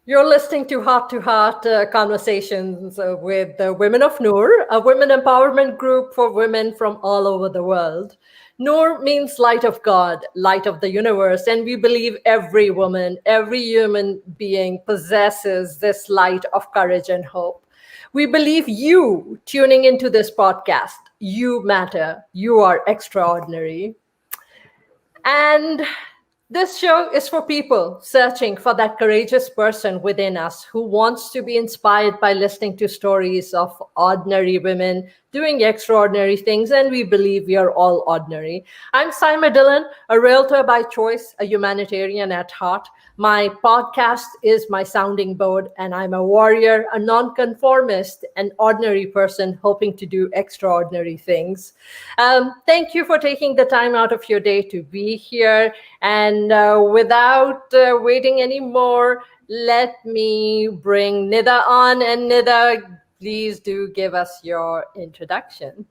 You're listening to Heart conversations with the Women of NOOR, a women empowerment group for women from all over the world. NOOR means light of God, light of the universe, and we believe every woman, every human being possesses this light of courage and hope. We believe you tuning into this podcast, you matter, you are extraordinary. And this show is for people searching for that courageous person within us who wants to be inspired by listening to stories of ordinary women doing extraordinary things, and we believe we are all ordinary. I'm Saima Dhillon, a realtor by choice, a humanitarian at heart. My podcast is my sounding board, and I'm a warrior, a non-conformist, an ordinary person hoping to do extraordinary things. Thank you for taking the time out of your day to be here. And without waiting anymore, let me bring Nida on. And Nida, please do give us your introduction.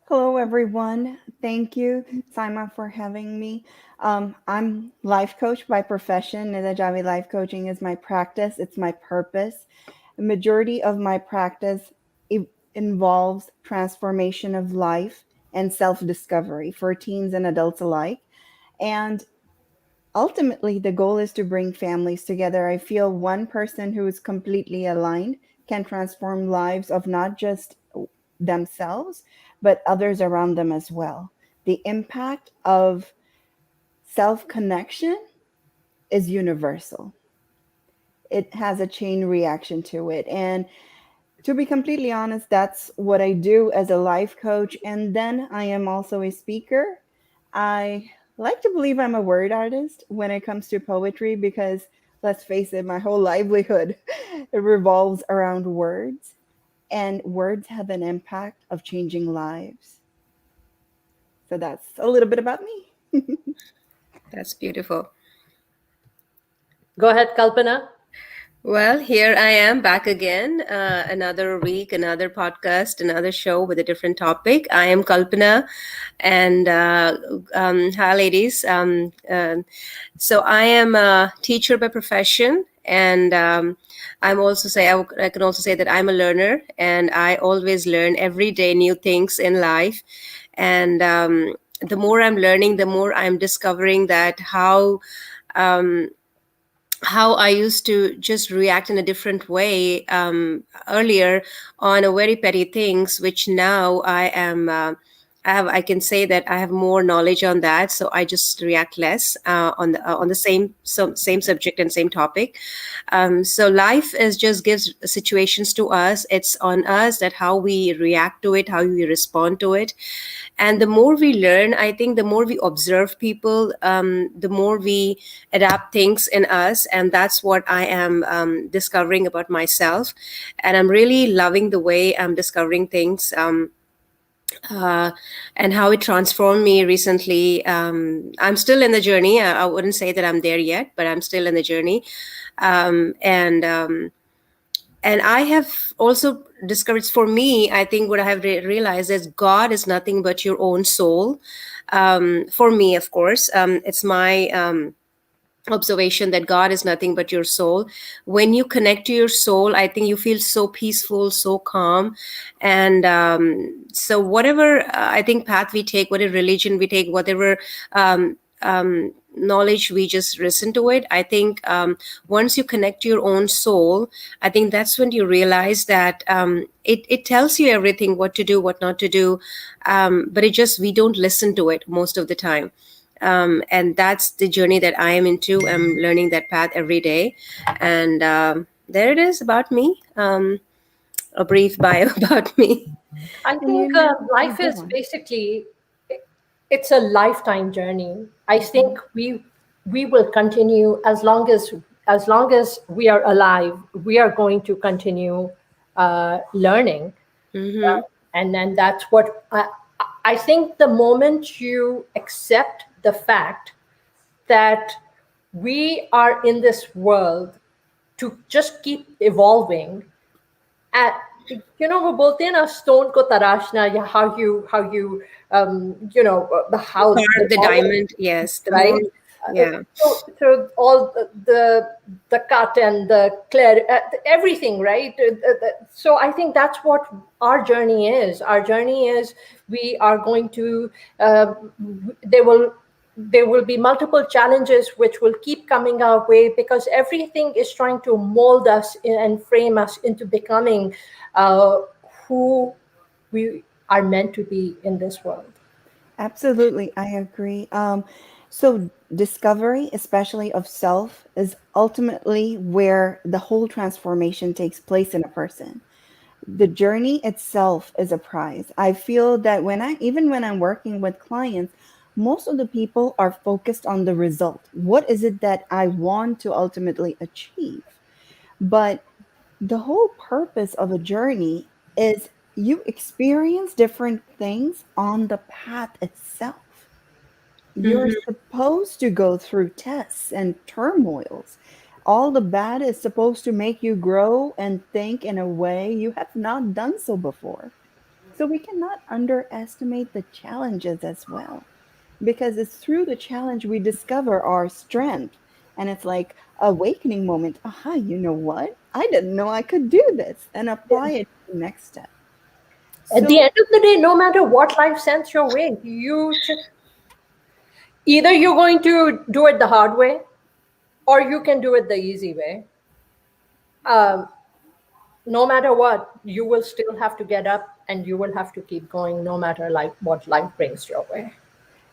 Hello, everyone. Thank you, Saima, for having me. I'm life coach by profession. Nida Javi Life Coaching is my practice. It's my purpose. The majority of my practice involves transformation of life and self-discovery for teens and adults alike. And ultimately, the goal is to bring families together. I feel one person who is completely aligned can transform lives of not just themselves, but others around them as well. The impact of self connection is universal, it has a chain reaction to it. And to be completely honest, that's what I do as a life coach. And then I am also a speaker. I like to believe I'm a word artist when it comes to poetry because, let's face it, my whole livelihood it revolves around words, and words have an impact of changing lives. So that's a little bit about me. That's beautiful. Go ahead, Kalpana. Well, here I am back again. Another week, another podcast, another show with a different topic. I am Kalpana, and hi, ladies. So I am a teacher by profession, and I can also say that I'm a learner, and I always learn every day new things in life. And the more I'm learning, the more I'm discovering that Um, how I used to just react in a different way earlier on a very petty things, which now I can say that I have more knowledge on that, so I just react less on the same subject and same topic. So life is just gives situations to us. It's on us that how we react to it, how we respond to it. And the more we learn, I think the more we observe people, the more we adapt things in us. And that's what I am discovering about myself. And I'm really loving the way I'm discovering things. Uh, and how it transformed me recently. I'm still in the journey. I wouldn't say that I'm there yet, but I'm still in the journey. Um, and um, and I have also discovered, for me, I think what I have realized is God is nothing but your own soul. For me, of course, it's my observation that God is nothing but your soul. When you connect to your soul, I think you feel so peaceful, so calm. And so whatever I think path we take, whatever religion we take, whatever knowledge we just listen to it, I think once you connect to your own soul, I think that's when you realize that it tells you everything, what to do, what not to do, but it just, we don't listen to it most of the time. And that's the journey that I am into. I'm learning that path every day. And there it is about me, a brief bio about me. I And think oh, life go is on. basically it's a lifetime journey. I Mhm. think we will continue as long as we are alive. We are going to continue learning, Mm-hmm. and then that's what I think. The moment you accept the fact that we are in this world to just keep evolving, at वो बोलते हैं ना stone को तराशना, या how you the how Carve the the knowledge, diamond. Yes. The more right? Yeah. So all the cut and the clear, everything, right? So I think that's what our journey is. Our journey is we are going to there will be multiple challenges which will keep coming our way, because everything is trying to mold us and frame us into becoming who we are meant to be in this world. Absolutely, I agree. So discovery, especially of self, is ultimately where the whole transformation takes place in a person. The journey itself is a prize. I feel that even when I'm working with clients, most of the people are focused on the result. What is it that I want to ultimately achieve? But the whole purpose of a journey is you experience different things on the path itself. You're Mhm. supposed to go through tests and turmoils. All the bad is supposed to make you grow and think in a way you have not done so before. So we cannot underestimate the challenges as well, because it's through the challenge we discover our strength. And it's like awakening moment. Aha, you know what? I didn't know I could do this, and apply it to the next step. At the So end of the day, no matter what life sends your way, you either you're going to do it the hard way, or you can do it the easy way. Um, no matter what, you will still have to get up and you will have to keep going, no matter like what life brings your way.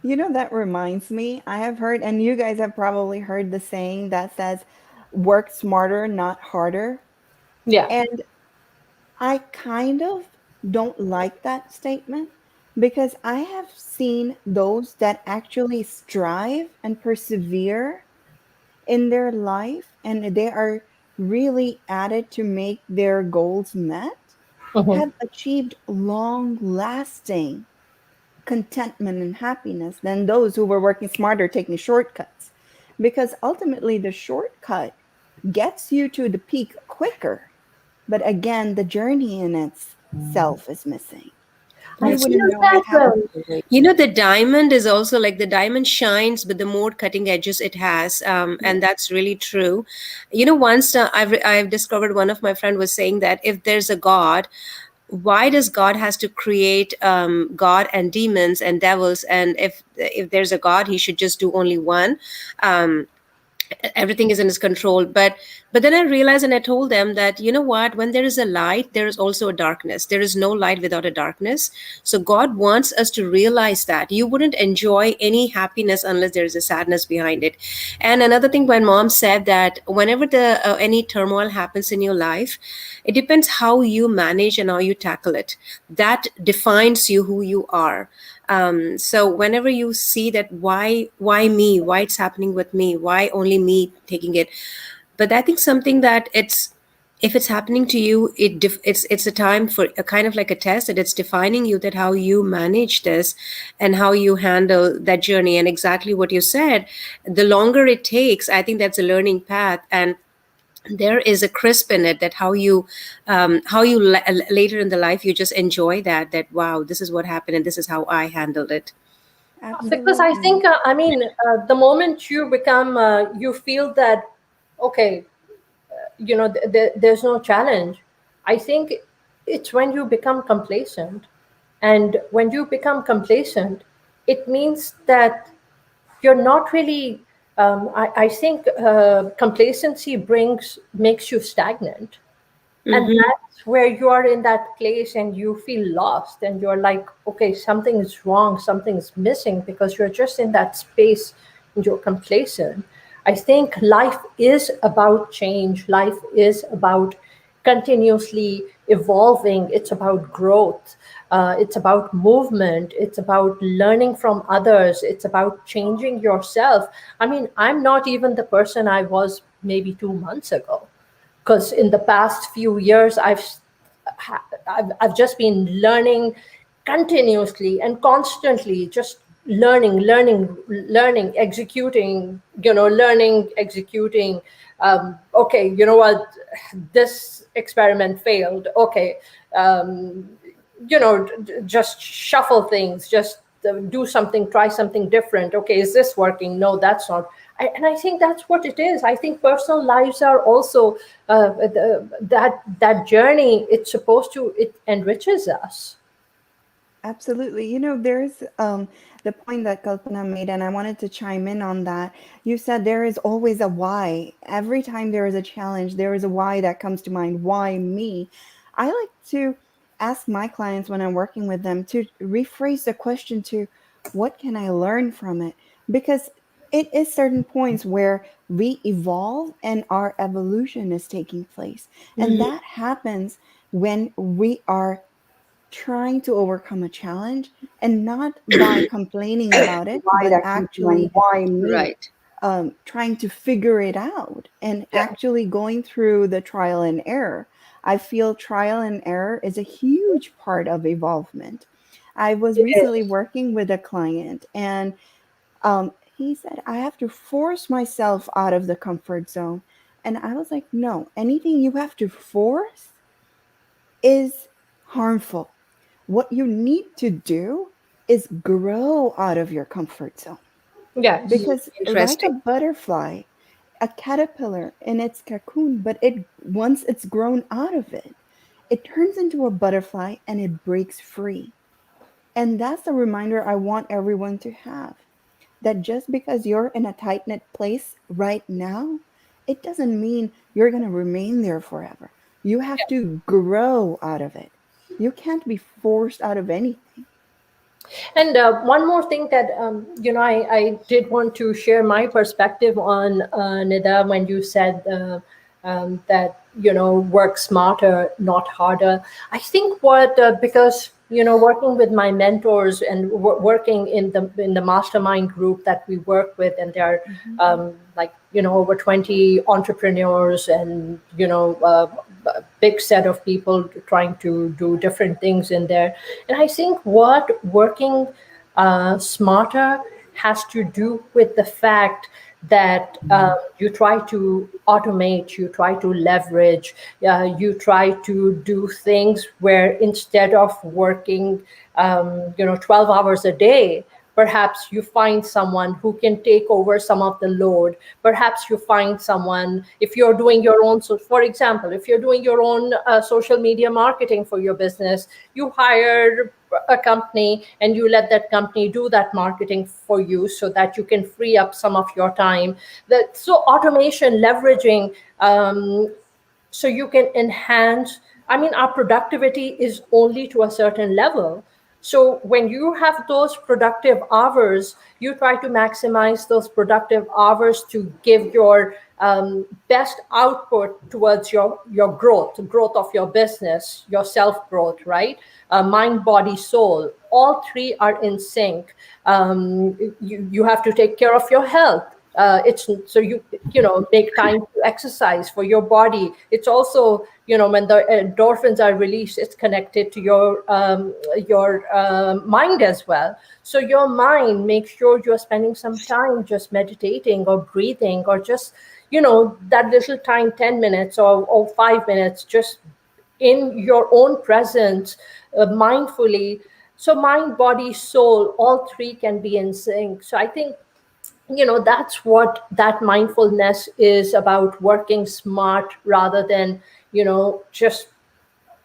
that reminds me, I have heard, and you guys have probably heard the saying that says, work smarter, not harder. Yeah. And I kind of don't like that statement, because I have seen those that actually strive and persevere in their life, and they are really at it to make their goals met, Mhm. have achieved long lasting contentment and happiness than those who were working smarter, taking shortcuts. Because ultimately, the shortcut gets you to the peak quicker. But again, the journey in itself is missing. I You wouldn't feel know it that happened the way. The diamond is also like the diamond shines, but the more cutting edges it has, and that's really true. Once I've discovered, one of my friend was saying that if there's a God, why does God has to create God and demons and devils? And if there's a God, he should just do only one. Um, Everything is in his control. But then I realized, and I told them that, you know what, when there is a light, there is also a darkness. There is no light without a darkness. So God wants us to realize that you wouldn't enjoy any happiness unless there is a sadness behind it. And another thing, my mom said that whenever the any turmoil happens in your life, it depends how you manage and how you tackle it. That defines you, who you are. So whenever you see that, why me, why it's happening with me, why only me taking it. But I think something that it's, if it's happening to you, it's a time for a kind of like a test, that it's defining you, that how you manage this and how you handle that journey. And exactly what you said, the longer it takes, I think that's a learning path. And there is a crisp in it, that later in the life you just enjoy that wow, this is what happened and this is how I handled it. Because I Absolutely. think, the moment you become, you feel that, okay, there's no challenge. I think it's when you become complacent. And when you become complacent, it means that you're not really, I think complacency makes you stagnant. And Mm-hmm. that's where you are in that place and you feel lost and you're like, okay, something is wrong, something's missing, because you're just in that space and you're complacent. I think life is about change. Life is about continuously evolving. It's about growth. It's about movement. It's about learning from others. It's about changing yourself. I mean, I'm not even the person I was maybe 2 months ago, because in the past few years I've just been learning continuously and constantly, just learning, executing, learning, executing. Okay, you know what, this experiment failed. Okay, just shuffle things, just do something, try something different. Okay, is this working? No, that's not. And I think that's what it is. I think personal lives are also that journey. It's supposed to, it enriches us. Absolutely. There's the point that Kalpana made, and I wanted to chime in on that. You said there is always a why. Every time there is a challenge, there is a why that comes to mind. Why me? I like to ask my clients when I'm working with them to rephrase the question to what can I learn from it? Because it is certain points where we evolve and our evolution is taking place. And Mhm. that happens when we are trying to overcome a challenge and not by complaining about it, Why but that comes to mind? actually Why me? Right. trying to figure it out and Yeah. actually going through the trial and error. I feel trial and error is a huge part of evolvement. I was It recently is. working with a client, and he said, I have to force myself out of the comfort zone. And I was like, no, anything you have to force is harmful. What you need to do is grow out of your comfort zone. Yes. Because, like a Interesting. butterfly, a caterpillar in its cocoon, but it once it's grown out of it, it turns into a butterfly and it breaks free. And that's a reminder I want everyone to have, that just because you're in a tight knit place right now, it doesn't mean you're going to remain there forever. You have to grow out of it. You can't be forced out of anything. And one more thing that I did want to share my perspective on, Nida, when you said that work smarter, not harder. I think what because working with my mentors and working in the mastermind group that we work with, and there Mhm. are like over 20 entrepreneurs, and a big set of people trying to do different things in there. And I think what working smarter has to do with the fact that you try to automate, you try to leverage, you try to do things where instead of working 12 hours a day, perhaps you find someone who can take over some of the load. Perhaps you find someone, if you're doing your own, so for example, if you're doing your own social media marketing for your business, you hire a company and you let that company do that marketing for you so that you can free up some of your time. So automation, leveraging, so you can enhance. I mean, our productivity is only to a certain level. So when you have those productive hours, you try to maximize those productive hours to give your best output towards your growth of your business, your self growth, right? Mind, body, soul, all three are in sync. You have to take care of your health. It's so you make time to exercise for your body. It's also, when the endorphins are released, it's connected to your mind as well. So your mind, make sure you're spending some time just meditating or breathing, or just that little time, 10 minutes or 5 minutes, just in your own presence, mindfully. So mind, body, soul, all three can be in sync. So I think that's what that mindfulness is about, working smart rather than just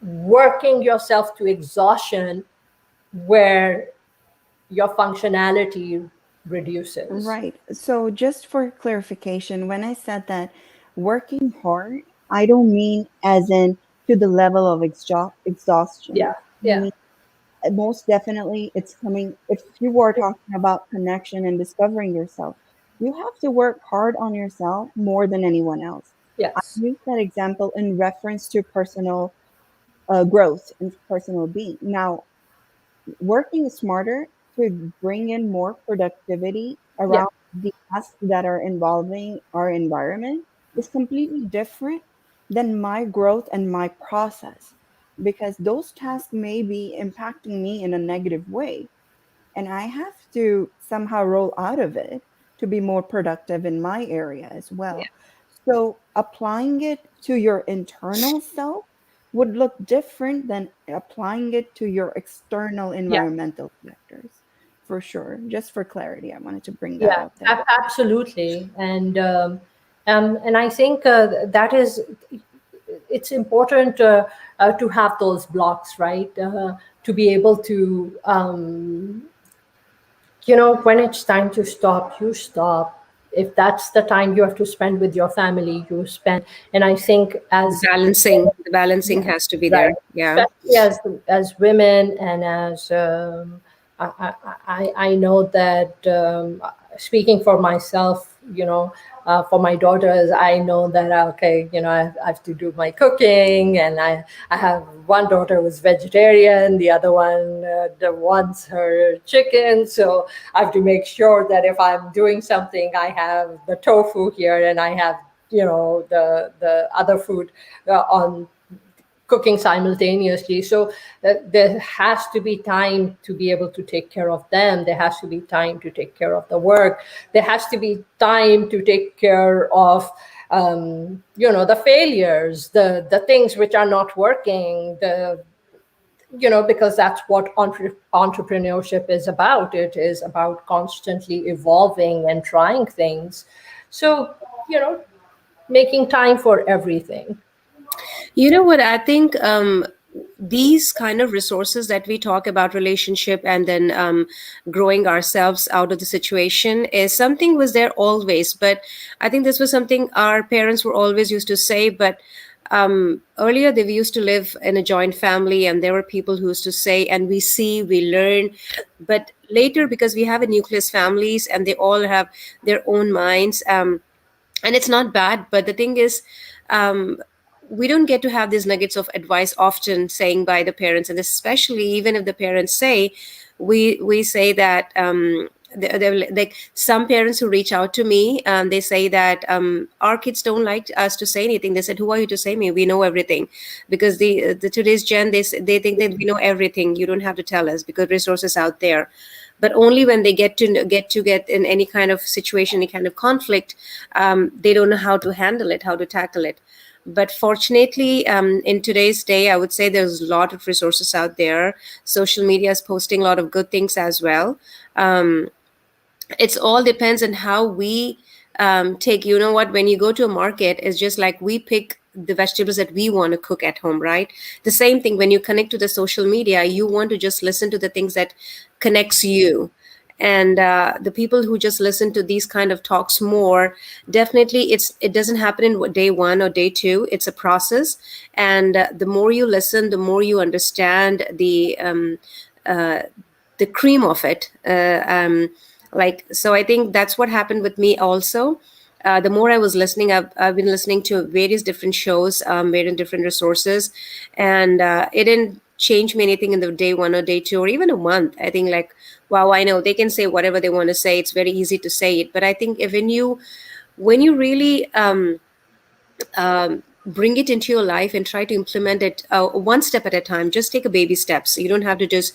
working yourself to exhaustion where your functionality reduces. Right. So, just for clarification, when I said that working hard, I don't mean as in to the level of exhaustion. Yeah, I yeah, mean, most definitely, it's coming. If you are talking about connection and discovering yourself, you have to work hard on yourself more than anyone else. I yes, use that example in reference to personal growth and personal being. Now, working smarter to bring in more productivity yeah, around the tasks that are involving our environment is completely different than my growth and my process, because those tasks may be impacting me in a negative way, and I have to somehow roll out of it to be more productive in my area as Yeah. well. So applying it to your internal self would look different than applying it to your external yeah. environmental factors. for sure. Just for clarity, I wanted to bring that Yeah, out there. absolutely. And I think that is, it's important to have those blocks, right? To be able to, when it's time to stop, you stop. If that's the time you have to spend with your family, you spend. And I think as The balancing Yeah. has to be right, there. Yeah. especially as women, and as I know that, speaking for myself, for my daughters, I know that, okay, I have to do my cooking, and I have one daughter who's vegetarian, the other one that wants her chicken, so I have to make sure that if I'm doing something, I have the tofu here, and I have the other food on cooking simultaneously. So there has to be time to be able to take care of them. There has to be time to take care of the work. There has to be time to take care of the failures, the things which are not working, because that's what entrepreneurship is about. It is about constantly evolving and trying things. So, making time for everything. You know what? I think these kind of resources that we talk about, relationship and then growing ourselves out of the situation, is something was there always. But I think this was something our parents were always used to say. But earlier they used to live in a joint family, and there were people who used to say, and we see, we learn. But later, because we have a nucleus families and they all have their own minds. And it's not bad, but the thing is, um, we don't get to have these nuggets of advice often saying by the parents, and especially even if the parents say, we say that like some parents who reach out to me, they say that our kids don't like us to say anything. They said, who are you to say me, we know everything. Because the today's gen, they think that we know everything, you don't have to tell us, because resources out there. But only when they get in any kind of situation, any kind of conflict, they don't know how to handle it, how to tackle it. But fortunately, in today's day, I would say there's a lot of resources out there. Social media is posting a lot of good things as well. It's all depends on how we take, you know what, when you go to a market, it's just like we pick the vegetables that we want to cook at home, right? The same thing when you connect to the social media, you want to just listen to the things that connects you. And the people who just listen to these kind of talks more, definitely it doesn't happen in day one or day two. It's a process. And the more you listen, the more you understand uh, the cream of it. Like, so I think that's what happened with me also. The more I was listening, I've been listening to various different shows, various different resources, and it didn't change me anything in the day one or day two or even a month. I think, like, wow, I know they can say whatever they want to say. It's very easy to say it, but I think if when you really bring it into your life and try to implement it one step at a time, just take a baby steps. You don't have to just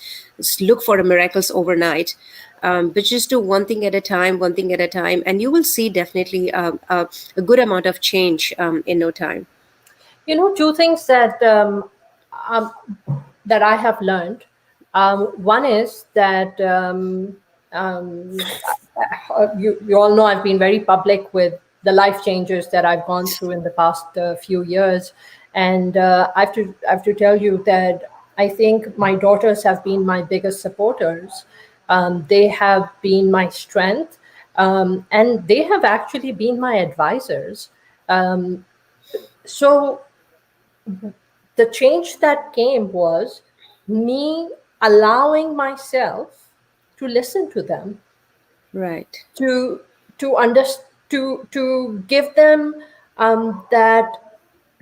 look for the miracles overnight, but just do one thing at a time, one thing at a time, and you will see definitely a good amount of change in no time. Two things um, that I have learned. One is that you all know I've been very public with the life changes that I've gone through in the past few years, and I have to tell you that I think my daughters have been my biggest supporters. They have been my strength, and they have actually been my advisors. So the change that came was me allowing myself to listen to them, Right. to under to give them that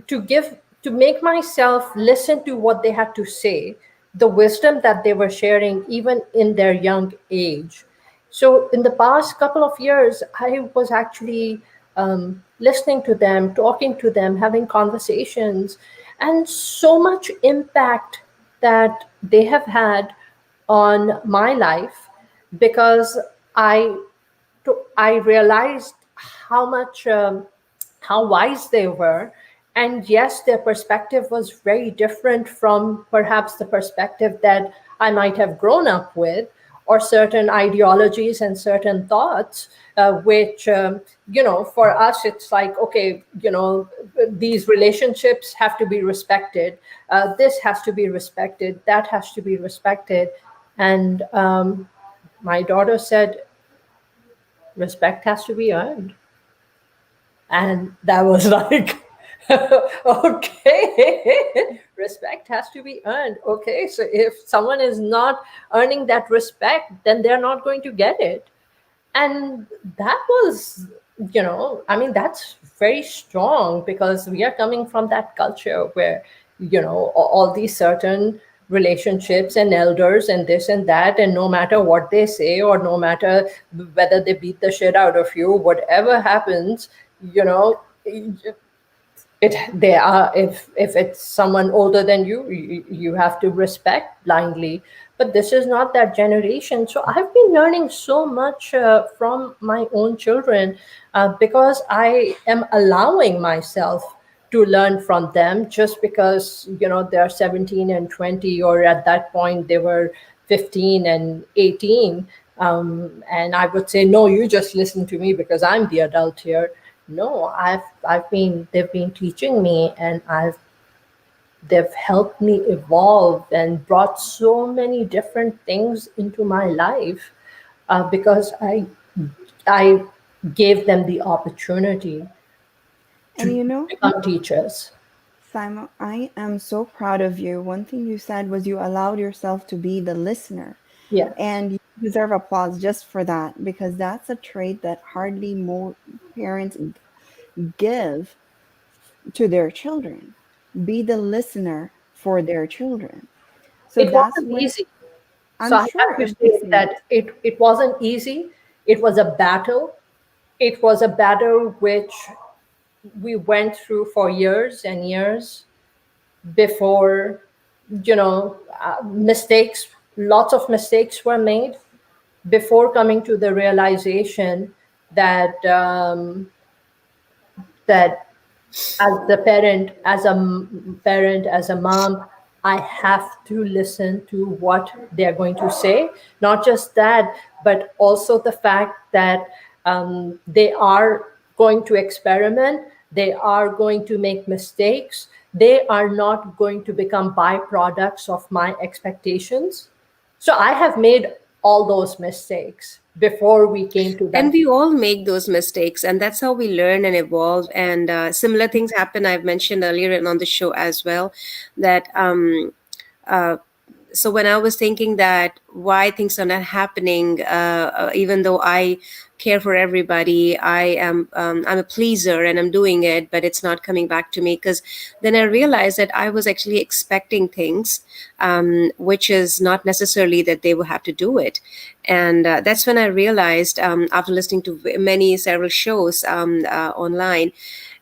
to give to make myself listen to what they had to say, the wisdom that they were sharing even in their young age. So in the past couple of years, I was actually listening to them, talking to them, having conversations, and so much impact that they have had on my life, because I I realized how much how wise they were. And yes, their perspective was very different from perhaps the perspective that I might have grown up with, or certain ideologies and certain thoughts, which, for us, it's like, okay, these relationships have to be respected. This has to be respected. That has to be respected. And my daughter said, respect has to be earned. And that was like, okay, respect has to be earned. Okay, so if someone is not earning that respect, then they're not going to get it. And that was, that's very strong, because we are coming from that culture where, all these certain relationships and elders and this and that, and no matter what they say, or no matter whether they beat the shit out of you, whatever happens, they are, if it's someone older than you have to respect blindly. But this is not that generation. So I've been learning so much from my own children, because I am allowing myself to learn from them, just because they're 17 and 20, or at that point they were 15 and 18. And I would say, no, you just listen to me because I'm the adult here. No, they've been teaching me, and they've helped me evolve and brought so many different things into my life, because I gave them the opportunity to become teachers. Saima, I am so proud of you. One thing you said was you allowed yourself to be the listener. Yeah. And you deserve applause just for that, because that's a trait that hardly more parents give to their children. Be the listener for their children. So It that's wasn't where easy. I'm So I sure have to it say wasn't. that it wasn't easy. It was a battle. It was a battle which we went through for years and years before, lots of mistakes were made before coming to the realization that that as a parent, as a mom, I have to listen to what they're going to say. Not just that, but also the fact that they are going to experiment, they are going to make mistakes, they are not going to become byproducts of my expectations. So I have made all those mistakes before we came to that. And we all make those mistakes, and that's how we learn and evolve. And similar things happen. I've mentioned earlier and on the show as well that so when I was thinking that why things are not happening, even though I care for everybody, I'm a pleaser and I'm doing it, but it's not coming back to me, because then I realized that I was actually expecting things, which is not necessarily that they will have to do it. And that's when I realized, after listening to several shows online,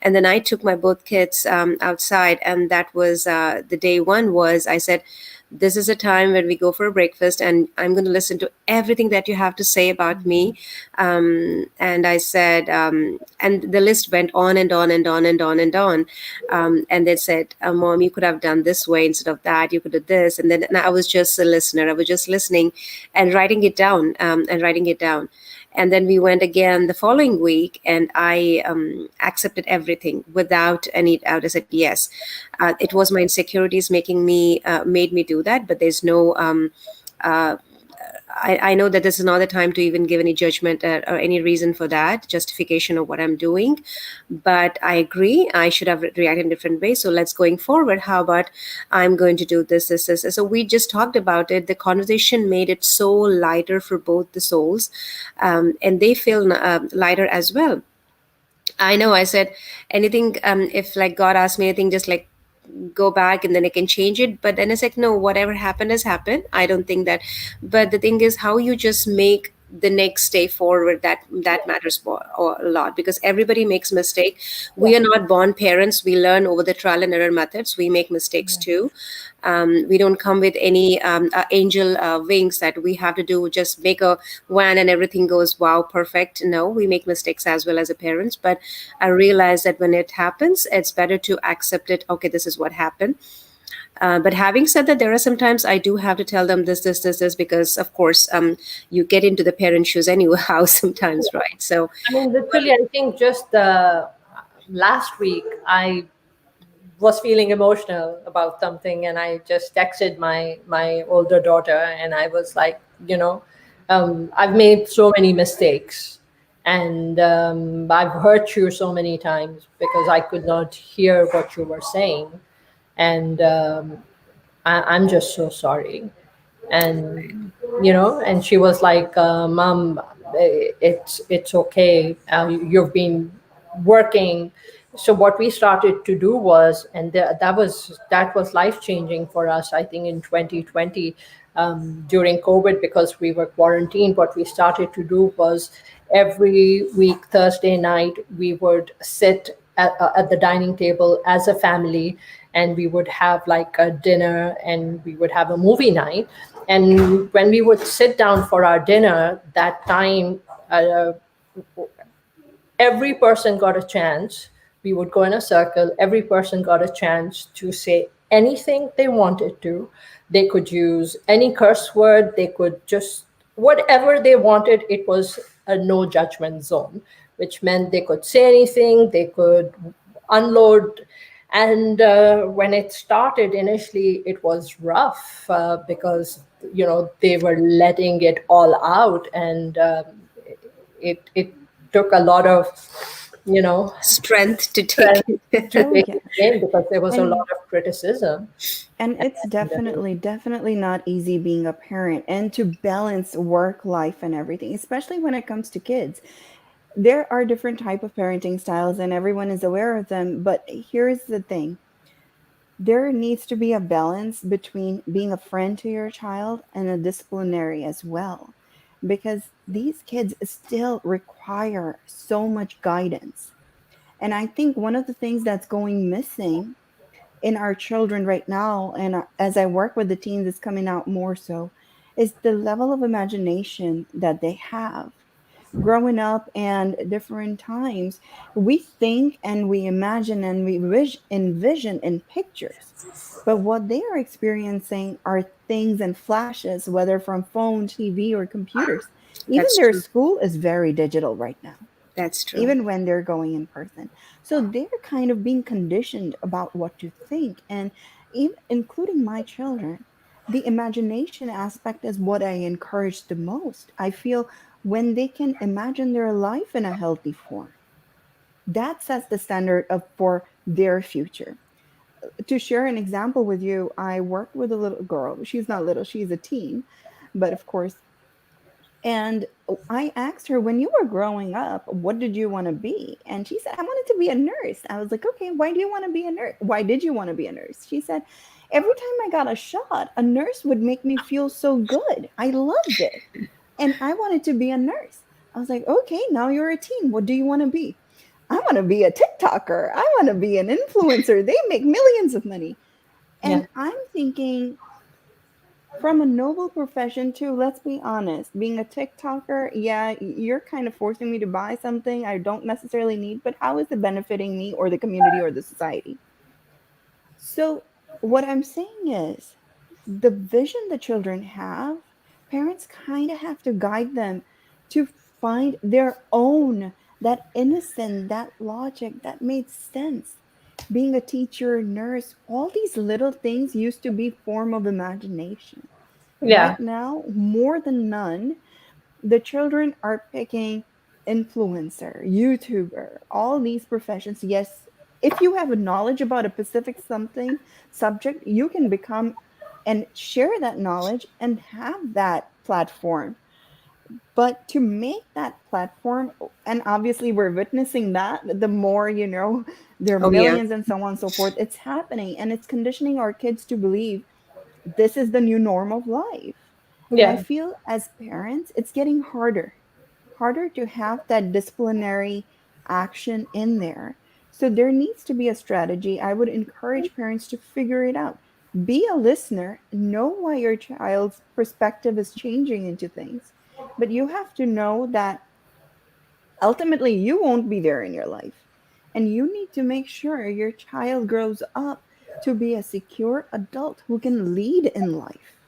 and then I took my both kids outside, and that was the day one was I said, this is a time when we go for a breakfast, and I'm going to listen to everything that you have to say about me. And I said, and the list went on and on and on and on and on. And they said, Mom, you could have done this way instead of that. You could do this. And then I was just a listener. I was just listening and writing it down, And then we went again the following week, and I accepted everything without any doubt. I said, yes, it was my insecurities made me do that, but there's no, I know that this is not the time to even give any judgment or any reason for that, justification of what I'm doing. But I agree, I should have reacted in a different way. So let's going forward. How about I'm going to do this. So we just talked about it. The conversation made it so lighter for both the souls, and they feel lighter as well. I know I said anything, if like God asked me anything, just like go back and then I can change it. But then it's like, no, whatever happened has happened. I don't think that. But the thing is how you just make the next day forward, that matters a lot, because everybody makes mistake. We are not born parents. We learn over the trial and error methods. We make mistakes too. We don't come with any angel wings that we have to do just make a van and everything goes wow perfect. No, we make mistakes as well as a parents. But I realize that when it happens, it's better to accept it. Okay, this is what happened. But having said that, there are sometimes I do have to tell them this, because of course, you get into the parent shoes anyhow sometimes, right? So, I mean, literally, I think just last week I was feeling emotional about something, and I just texted my older daughter, and I was like, I've made so many mistakes, and I've hurt you so many times because I could not hear what you were saying, and I'm just so sorry. And and she was like, Mom, it's okay. You've been working. So what we started to do was, and that was life changing for us, I think, in 2020, during COVID, because we were quarantined. What we started to do was, every week Thursday night, we would sit at the dining table as a family, and we would have like a dinner, and we would have a movie night. And when we would sit down for our dinner, that time, every person got a chance. We would go in a circle. Every person got a chance to say anything they wanted to. They could use any curse word. They could just, whatever they wanted. It was a no judgment zone, which meant they could say anything. They could unload. And when it started initially, it was rough, because they were letting it all out, and it took a lot of you know strength to take strength it. to Oh take yeah. it in, because there was a And lot of criticism. and it's And, definitely not easy being a parent and to balance work life and everything, especially when it comes to kids. There are different type of parenting styles and everyone is aware of them, but here's the thing. There needs to be a balance between being a friend to your child and a disciplinary as well, because these kids still require so much guidance. And I think one of the things that's going missing in our children right now, and as I work with the teens, it's coming out more so, is the level of imagination that they have. Growing up and different times, we think and we imagine and we envision in pictures. But what they are experiencing are things and flashes, whether from phone, TV, or computers. Even That's their true. school is very digital right now, That's true. even when they're going in person. So they're kind of being conditioned about what to think. And even including my children, the imagination aspect is what I encourage the most. I feel when they can imagine their life in a healthy form, that sets the standard of for their future. To share an example with you, I worked with a little girl. She's not little, she's a teen, but of course, and I asked her, when you were growing up, what did you want to be? And she said, I wanted to be a nurse. I was like, okay, why do you want to be a nurse? Why did you want to be a nurse? She said, every time I got a shot, a nurse would make me feel so good. I loved it. And I wanted to be a nurse. I was like, okay, now you're a teen. What do you want to be? I want to be a TikToker. I want to be an influencer. They make millions of money. yeah, And I'm thinking, from a noble profession too, let's be honest, being a TikToker, yeah, you're kind of forcing me to buy something I don't necessarily need, but how is it benefiting me or the community or the society? So what I'm saying is, the vision the children have, parents kind of have to guide them to find their own, that innocent, that logic that made sense. Being a teacher, nurse, all these little things used to be form of imagination. yeah, Right now, more than none, the children are picking influencer, YouTuber, all these professions. Yes, if you have a knowledge about a specific something subject, you can become and share that knowledge and have that platform. But to make that platform, and obviously we're witnessing that, the more, there are Oh yeah. millions and so on and so forth, it's happening and it's conditioning our kids to believe this is the new norm of life. And I yeah, feel as parents, it's getting harder to have that disciplinary action in there. So there needs to be a strategy. I would encourage parents to figure it out. Be a listener, know why your child's perspective is changing into things. But you have to know that ultimately you won't be there in your life. And you need to make sure your child grows up to be a secure adult who can lead in life.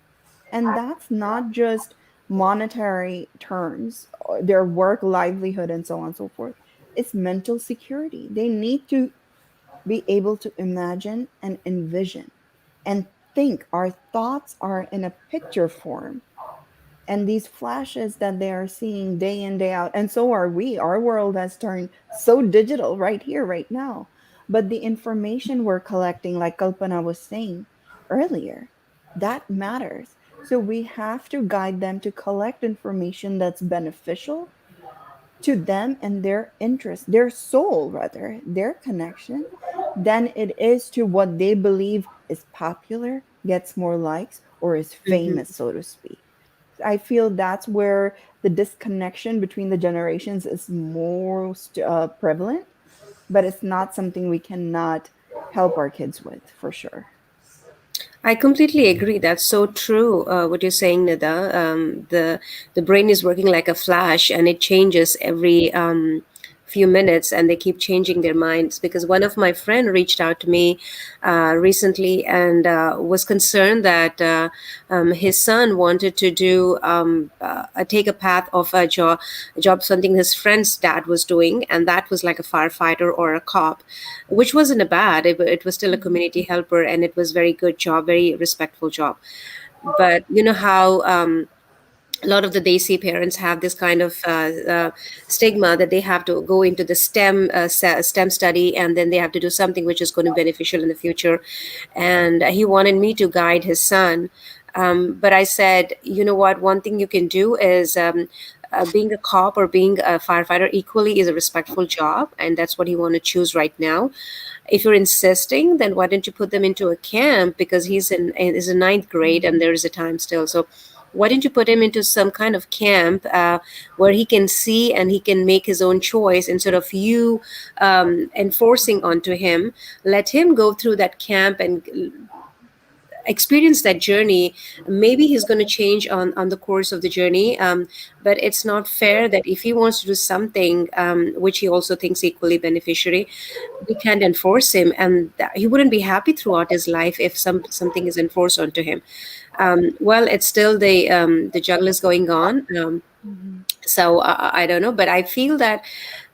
And that's not just monetary terms, their work, livelihood, and so on and so forth. It's mental security. They need to be able to imagine and envision and think. Our thoughts are in a picture form. And these flashes that they are seeing day in, day out, and so are we. Our world has turned so digital right here, right now. But the information we're collecting, like Kalpana was saying earlier, that matters. So we have to guide them to collect information that's beneficial to them and their interest, their soul, rather, their connection, than it is to what they believe is popular, gets more likes, or is Mhm. famous, so to speak. I feel that's where the disconnection between the generations is most prevalent, but it's not something we cannot help our kids with, for sure. I completely agree. That's so true. What you're saying, Nida. The brain is working like a flash, and it changes every few minutes, and they keep changing their minds. Because one of my friend reached out to me recently and was concerned that his son wanted to do take a path of a job, something his friend's dad was doing, and that was like a firefighter or a cop, which wasn't a bad. It was still a community helper, and it was very good job, very respectful job. But you know how a lot of the Desi parents have this kind of stigma that they have to go into the STEM study, and then they have to do something which is going to be beneficial in the future. And he wanted me to guide his son. But I said, you know what? One thing you can do is being a cop or being a firefighter equally is a respectful job, and that's what you want to choose right now. If you're insisting, then why don't you put them into a camp, because he's in ninth grade and there is a time still. So why don't you put him into some kind of camp where he can see and he can make his own choice instead of you enforcing onto him. Let him go through that camp and experience that journey. Maybe he's going to change on the course of the journey, but it's not fair that if he wants to do something which he also thinks equally beneficiary, we can't enforce him, and he wouldn't be happy throughout his life if something is enforced onto him. Well, it's still the juggle is going on. Mhm. So I don't know, but I feel that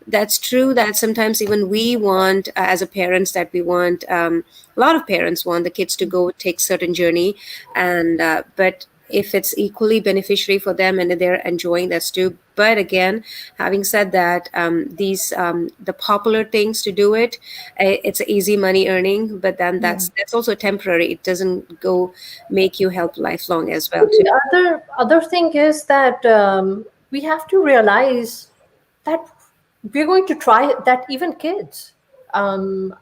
that's true, that sometimes even we want as a parents, that we want a lot of parents want the kids to go take certain journey, and but if it's equally beneficiary for them and they're enjoying, that's too. But again, having said that, these the popular things to do it, it's easy money earning, but then Yeah. that's also temporary. It doesn't go make you help lifelong as well too. The other thing is that we have to realize that we're going to try that. Even kids, um,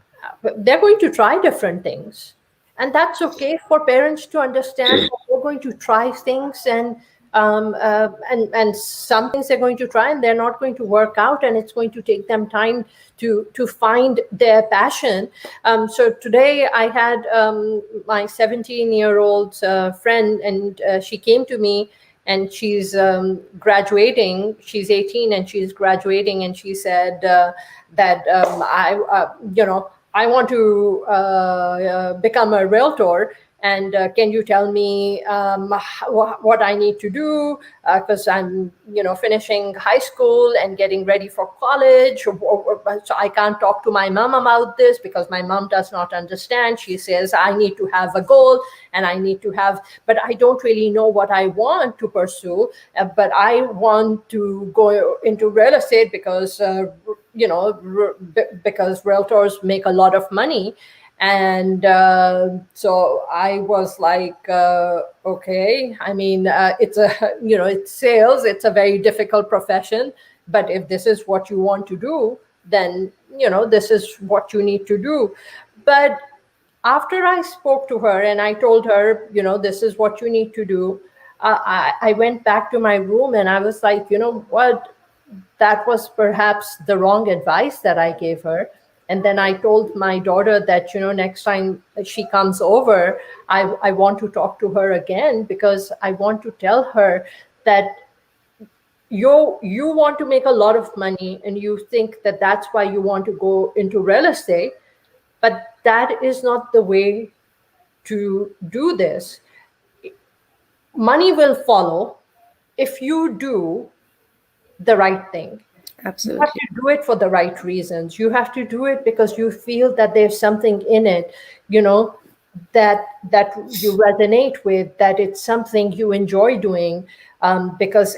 they're going to try different things, and that's okay for parents to understand that they're going to try things, and some things they're going to try and they're not going to work out, and it's going to take them time to find their passion. So today I had my 17-year-old friend, and she came to me, and she's graduating. She's 18 and she's graduating, and she said that I want to become a realtor, and can you tell me what I need to do, because I'm finishing high school and getting ready for college, so I can't talk to my mom about this because my mom does not understand. She says I need to have a goal, and I need to have, but I don't really know what I want to pursue, but I want to go into real estate because because realtors make a lot of money. And so I was like, okay, I mean, it's a it's sales, it's a very difficult profession, but if this is what you want to do, then this is what you need to do. But after I spoke to her and I told her, this is what you need to do, I went back to my room and I was like, you know what, that was perhaps the wrong advice that I gave her. And then I told my daughter that, next time she comes over, I want to talk to her again, because I want to tell her that you want to make a lot of money and you think that that's why you want to go into real estate. But that is not the way to do this. Money will follow if you do the right thing. You have Absolutely. to do it for the right reasons. You have to do it because you feel that there's something in it, you know, that you resonate with, that it's something you enjoy doing, because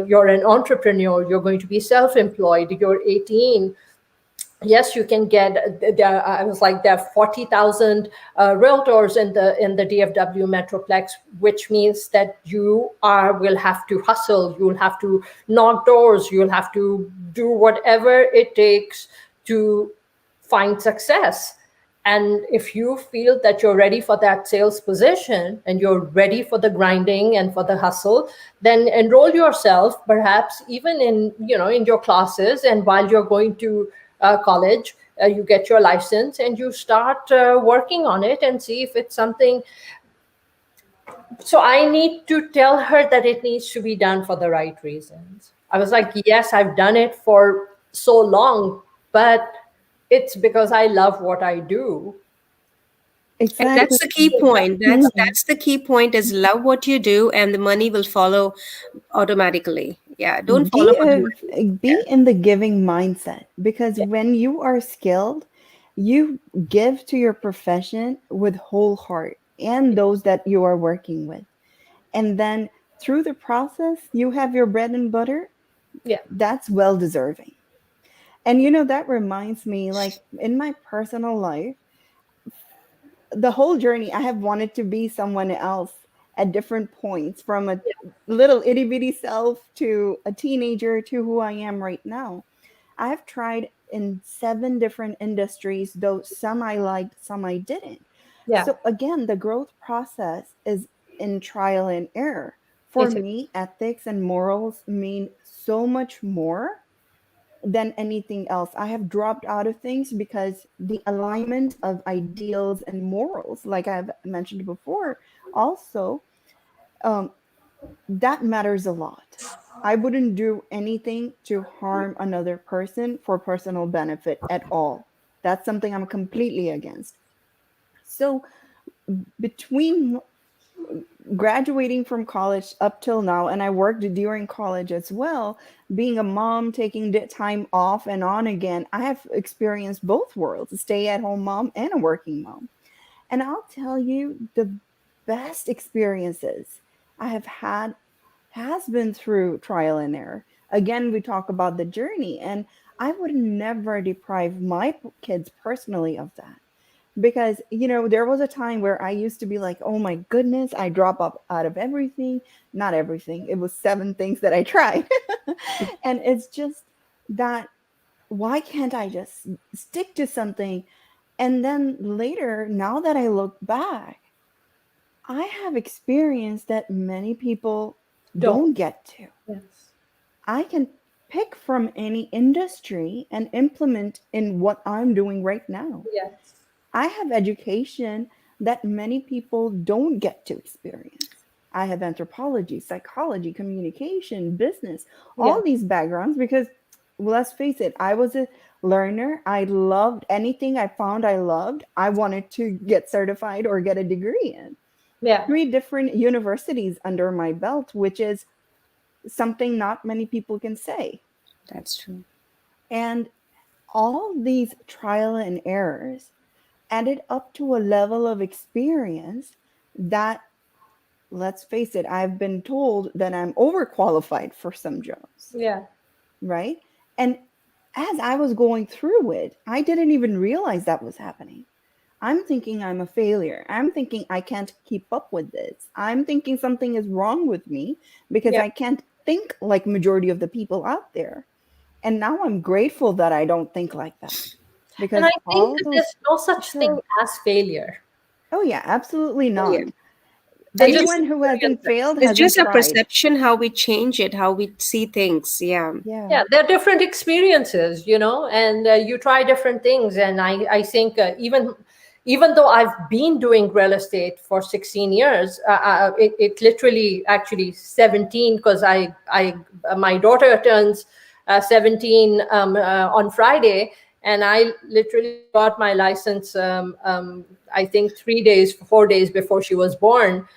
you're an entrepreneur. You're going to be self-employed. You're 18. Yes, you can get there. I was like, there are 40,000 realtors in the DFW Metroplex, which means that will have to hustle. You'll have to knock doors. You'll have to do whatever it takes to find success. And if you feel that you're ready for that sales position and you're ready for the grinding and for the hustle, then enroll yourself, perhaps even in your classes. And while you're going to college, you get your license and you start working on it and see if it's something. So I need to tell her that it needs to be done for the right reasons. I was like, yes, I've done it for so long, but it's because I love what I do. And Exactly. that's the key point. That's the key point, is love what you do and the money will follow automatically. Yeah. Don't follow for the money. Be in the giving mindset, because when you are skilled, you give to your profession with whole heart and those that you are working with. And then through the process, you have your bread and butter. Yeah. That's well deserving. And that reminds me, like in my personal life, the whole journey, I have wanted to be someone else at different points, from a little itty bitty self to a teenager to who I am right now. I have tried in 7 different industries, though some I liked, some I didn't. Yeah. So again, the growth process is in trial and error. For It is. me, ethics and morals mean so much more than anything else. I have dropped out of things because the alignment of ideals and morals, like I've mentioned before, also, um, that matters a lot. I wouldn't do anything to harm another person for personal benefit at all. That's something I'm completely against. So, between graduating from college up till now, and I worked during college as well, being a mom, taking time off and on again, I have experienced both worlds, a stay at home mom and a working mom. And I'll tell you, the best experiences I have had has been through trial and error. Again, we talk about the journey, and I would never deprive my kids personally of that, because there was a time where I used to be like, oh my goodness, I drop up out of everything. Not everything, it was 7 things that I tried. And it's just that, why can't I just stick to something? And then later, now that I look back, I have experienced that many people Don't. don't get to. Yes. I can pick from any industry and implement in what I'm doing right now. Yes. I have education that many people don't get to experience. I have anthropology, psychology, communication, business, Yeah. all these backgrounds, because, well, let's face it, I was a learner. I loved anything I found I loved. I wanted to get certified or get a degree in. Yeah. 3 different universities under my belt, which is something not many people can say. That's true. And all these trial and errors added up to a level of experience that, let's face it, I've been told that I'm overqualified for some jobs, Yeah. right? And as I was going through it, I didn't even realize that was happening. I'm thinking I'm a failure. I'm thinking I can't keep up with this. I'm thinking something is wrong with me because Yeah. I can't think like majority of the people out there. And now I'm grateful that I don't think like that, And because I think all that those, there's no such thing sure. as failure. Oh yeah, absolutely Oh, yeah. not. I just Anyone who hasn't experience it. failed It's hasn't just a tried. perception, how we change it, how we see things. Yeah. Yeah. Yeah, there are different experiences, and you try different things. And I think even though I've been doing real estate for 16 years, it literally actually 17, because my daughter turns 17 on Friday, And I literally got my license, I think 3 days, 4 days before she was born.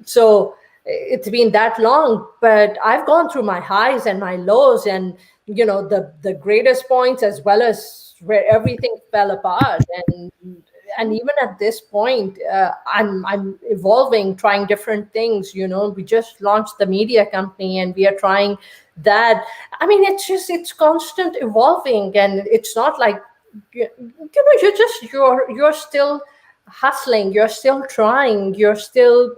So it's been that long, but I've gone through my highs and my lows, and the greatest points as well as where everything fell apart. And even at this point, I'm evolving, trying different things. We just launched the media company, and we are trying that. I mean, it's constant evolving, and it's not like you're still hustling, you're still trying, you're still.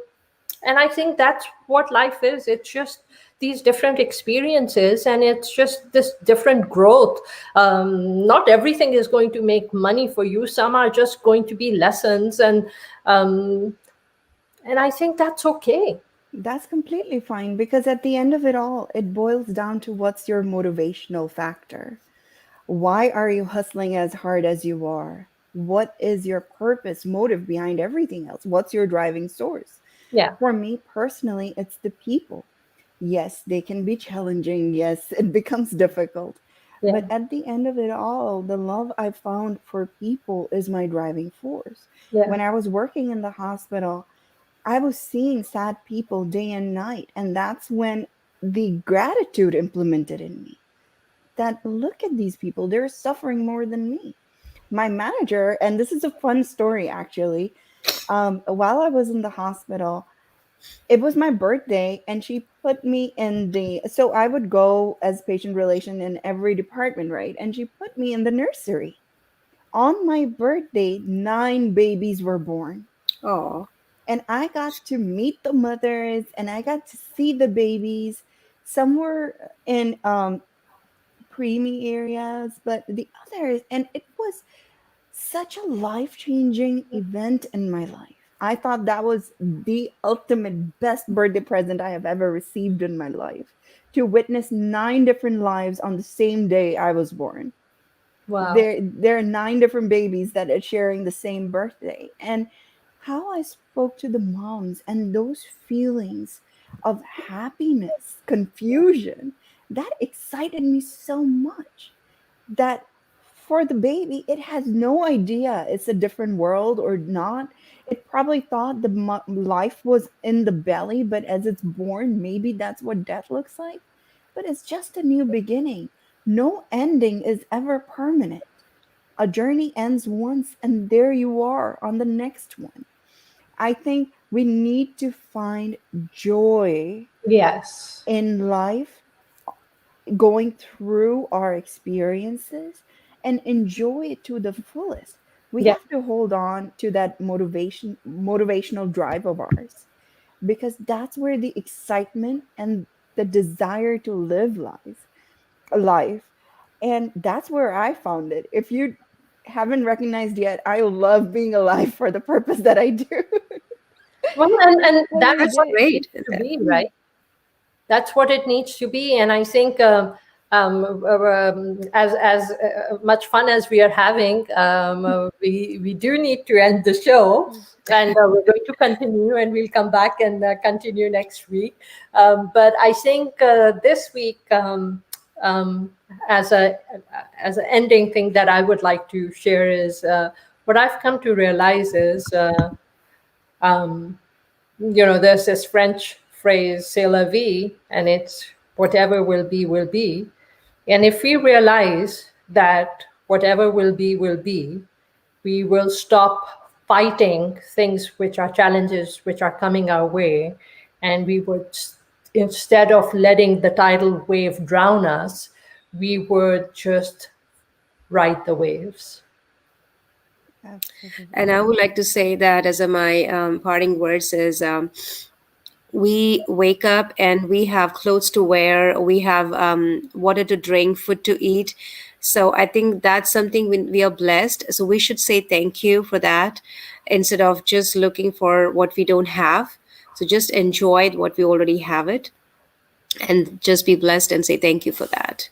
And I think that's what life is. It's just these different experiences, and it's just this different growth. Not everything is going to make money for you. Some are just going to be lessons, and I think that's okay. That's completely fine, because at the end of it all, it boils down to what's your motivational factor. Why are you hustling as hard as you are? What is your purpose, motive behind everything else? What's your driving source? Yeah. For me personally, it's the people. Yes, they can be challenging. Yes, it becomes difficult. Yeah. But at the end of it all, the love I found for people is my driving force. Yeah. When I was working in the hospital, I was seeing sad people day and night. And that's when the gratitude implemented in me, that look at these people, they're suffering more than me. My manager, and this is a fun story actually, while I was in the hospital, it was my birthday, and she put me in so I would go as patient relation in every department, right? And she put me in the nursery. On my birthday, 9 babies were born. Oh. And I got to meet the mothers, and I got to see the babies. Some were in preemie areas, but the others, and it was such a life-changing event in my life. I thought that was the ultimate best birthday present I have ever received in my life, to witness 9 different lives on the same day I was born. Wow. There are 9 different babies that are sharing the same birthday. And how I spoke to the moms, and those feelings of happiness, confusion, that excited me so much, that for the baby, it has no idea it's a different world or not. It probably thought the life was in the belly, but as it's born, maybe that's what death looks like. But it's just a new beginning. No ending is ever permanent. A journey ends once, and there you are on the next one. I think we need to find joy Yes. in life, going through our experiences, and enjoy it to the fullest. We Yeah. have to hold on to that motivational drive of ours, because that's where the excitement and the desire to live life. And that's where I found it. If you haven't recognized yet, I love being alive for the purpose that I do. Well, and Every that's That's what day. it great. needs to be, right? That's what it needs to be. And I think as much fun as we are having, we do need to end the show, and we're going to continue, and we'll come back and continue next week. But I think this week, um, as a as an ending thing that I would like to share is what I've come to realize is. Um, there's this French phrase, c'est la vie, and it's whatever will be. And if we realize that whatever will be, we will stop fighting things which are challenges which are coming our way. And we would, instead of letting the tidal wave drown us, we would just ride the waves. Absolutely. And I would like to say that as my parting words is, we wake up and we have clothes to wear, we have water to drink, food to eat. So I think that's something we are blessed. So we should say thank you for that, instead of just looking for what we don't have. So just enjoy what we already have it, and just be blessed and say thank you for that.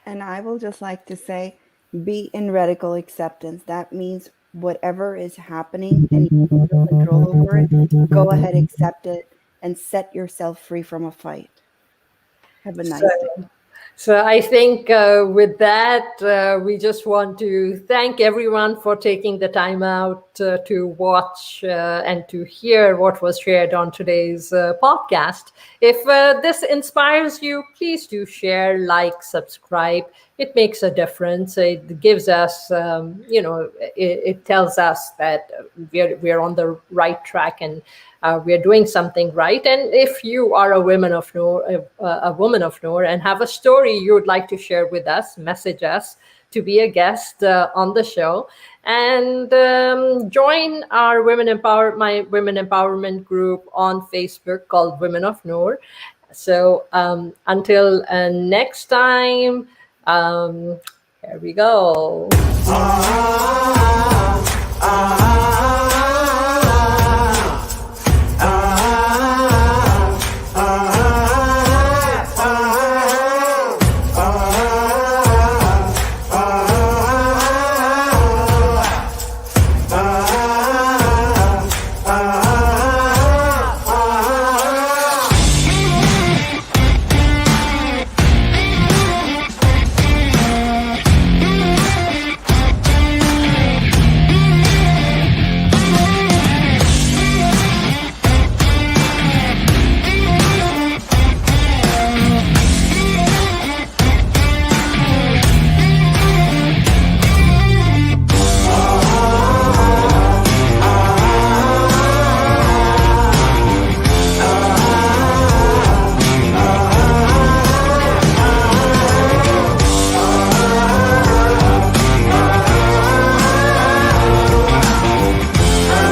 And I will just like to say, be in radical acceptance. That means whatever is happening and you have no control over it, go ahead, accept it, and set yourself free from a fight. Have a So nice day. So I think with that, we just want to thank everyone for taking the time out to watch and to hear what was shared on today's podcast. If this inspires you, please do share, like, subscribe. It makes a difference. It gives us, it tells us that we're on the right track and we are doing something right. And if you are a woman of NOOR, a woman of NOOR, and have a story you would like to share with us, message us to be a guest on the show, and join our my women empowerment group on Facebook called Women of NOOR. So until next time, here we go.